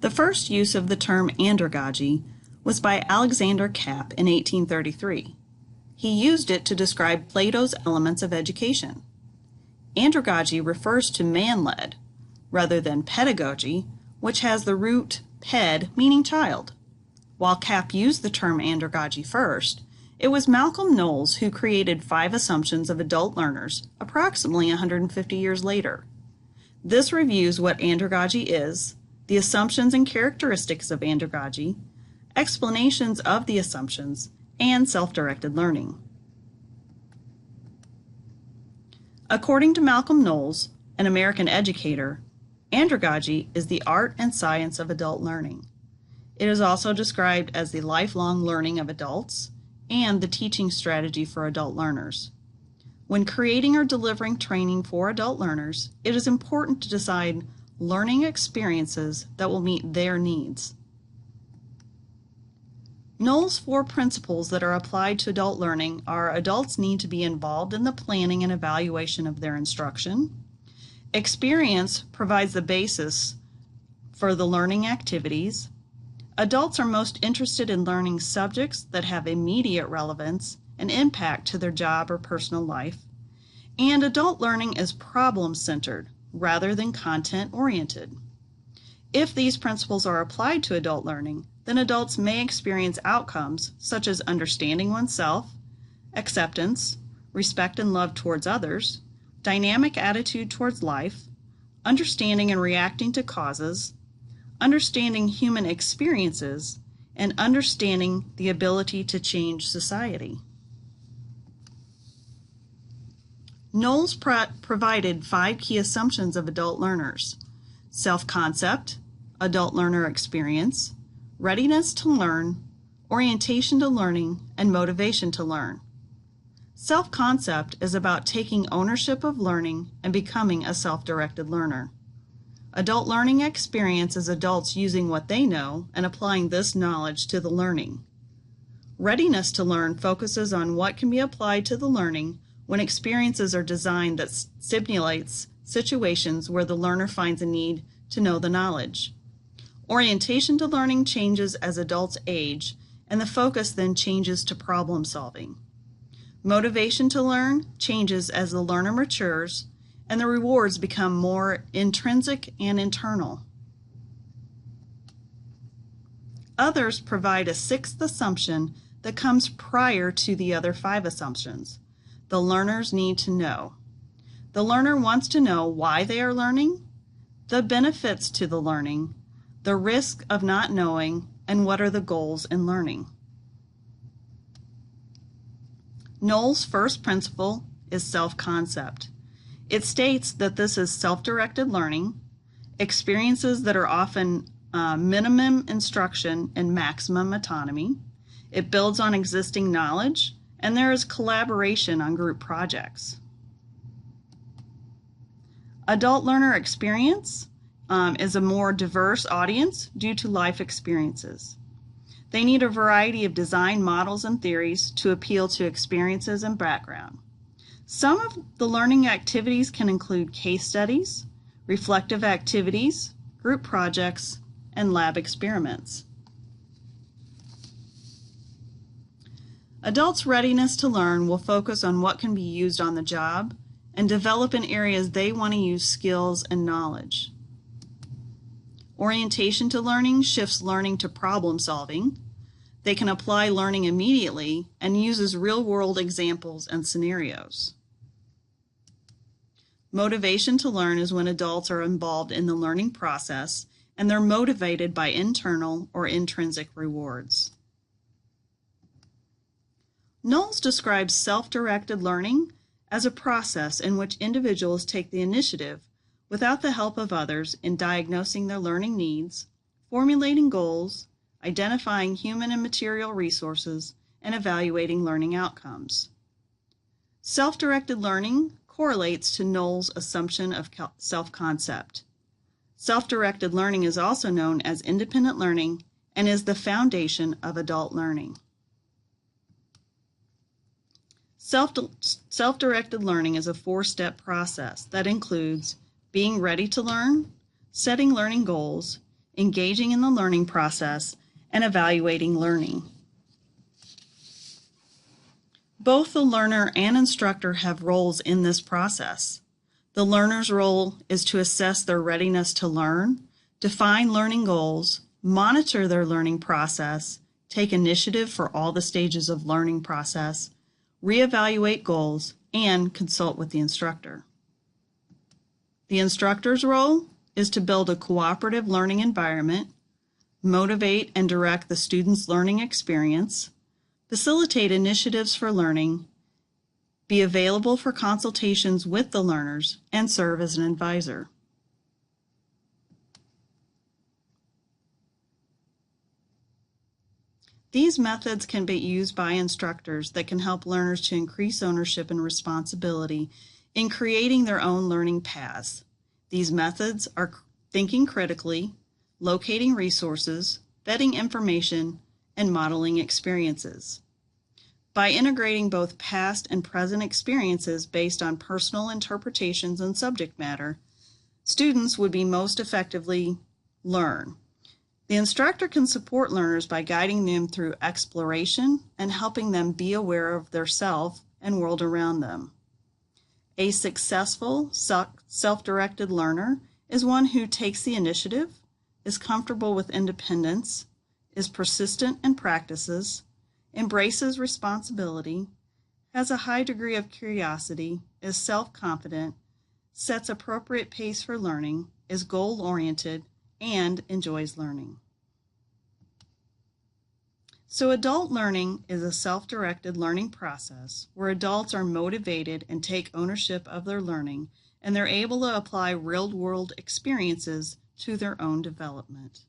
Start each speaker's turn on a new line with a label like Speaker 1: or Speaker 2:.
Speaker 1: The first use of the term andragogy was by Alexander Kapp in 1833. He used it to describe Plato's Elements of Education. Andragogy refers to man-led, rather than pedagogy, which has the root ped, meaning child. While Kapp used the term andragogy first, it was Malcolm Knowles who created 5 assumptions of adult learners approximately 150 years later. This reviews what andragogy is, the assumptions and characteristics of andragogy, explanations of the assumptions, and self-directed learning. According to Malcolm Knowles, an American educator, andragogy is the art and science of adult learning. It is also described as the lifelong learning of adults and the teaching strategy for adult learners. When creating or delivering training for adult learners, it is important to decide learning experiences that will meet their needs. Knowles' 4 principles that are applied to adult learning are: adults need to be involved in the planning and evaluation of their instruction. Experience provides the basis for the learning activities. Adults are most interested in learning subjects that have immediate relevance and impact to their job or personal life. And adult learning is problem-centered rather than content-oriented. If these principles are applied to adult learning, then adults may experience outcomes such as understanding oneself, acceptance, respect and love towards others, dynamic attitude towards life, understanding and reacting to causes, understanding human experiences, and understanding the ability to change society. Knowles provided 5 key assumptions of adult learners: self-concept, adult learner experience, readiness to learn, orientation to learning, and motivation to learn. Self-concept is about taking ownership of learning and becoming a self-directed learner. Adult learning experience is adults using what they know and applying this knowledge to the learning. Readiness to learn focuses on what can be applied to the learning when experiences are designed that simulates situations where the learner finds a need to know the knowledge. Orientation to learning changes as adults age, and the focus then changes to problem solving. Motivation to learn changes as the learner matures, and the rewards become more intrinsic and internal. Others provide a 6th assumption that comes prior to the other 5 assumptions. The learners need to know. The learner wants to know why they are learning, the benefits to the learning, the risk of not knowing, and what are the goals in learning. Knowles' first principle is self-concept. It states that this is self-directed learning, experiences that are often minimum instruction and maximum autonomy. It builds on existing knowledge, and there is collaboration on group projects. Adult learner experience is a more diverse audience due to life experiences. They need a variety of design models and theories to appeal to experiences and background. Some of the learning activities can include case studies, reflective activities, group projects, and lab experiments. Adults' readiness to learn will focus on what can be used on the job and develop in areas they want to use skills and knowledge. Orientation to learning shifts learning to problem solving. They can apply learning immediately and uses real-world examples and scenarios. Motivation to learn is when adults are involved in the learning process and they're motivated by internal or intrinsic rewards. Knowles describes self-directed learning as a process in which individuals take the initiative without the help of others in diagnosing their learning needs, formulating goals, identifying human and material resources, and evaluating learning outcomes. Self-directed learning correlates to Knowles' assumption of self-concept. Self-directed learning is also known as independent learning and is the foundation of adult learning. Self-directed learning is a 4-step process that includes being ready to learn, setting learning goals, engaging in the learning process, and evaluating learning. Both the learner and instructor have roles in this process. The learner's role is to assess their readiness to learn, define learning goals, monitor their learning process, take initiative for all the stages of learning process, reevaluate goals, and consult with the instructor. The instructor's role is to build a cooperative learning environment, motivate and direct the student's learning experience, facilitate initiatives for learning, be available for consultations with the learners, and serve as an advisor. These methods can be used by instructors that can help learners to increase ownership and responsibility in creating their own learning paths. These methods are thinking critically, locating resources, vetting information, and modeling experiences. By integrating both past and present experiences based on personal interpretations and subject matter, students would be most effectively learn. The instructor can support learners by guiding them through exploration and helping them be aware of their self and world around them. A successful, self-directed learner is one who takes the initiative, is comfortable with independence, is persistent in practices, embraces responsibility, has a high degree of curiosity, is self-confident, sets appropriate pace for learning, is goal-oriented, and enjoys learning. So adult learning is a self-directed learning process where adults are motivated and take ownership of their learning, and they're able to apply real-world experiences to their own development.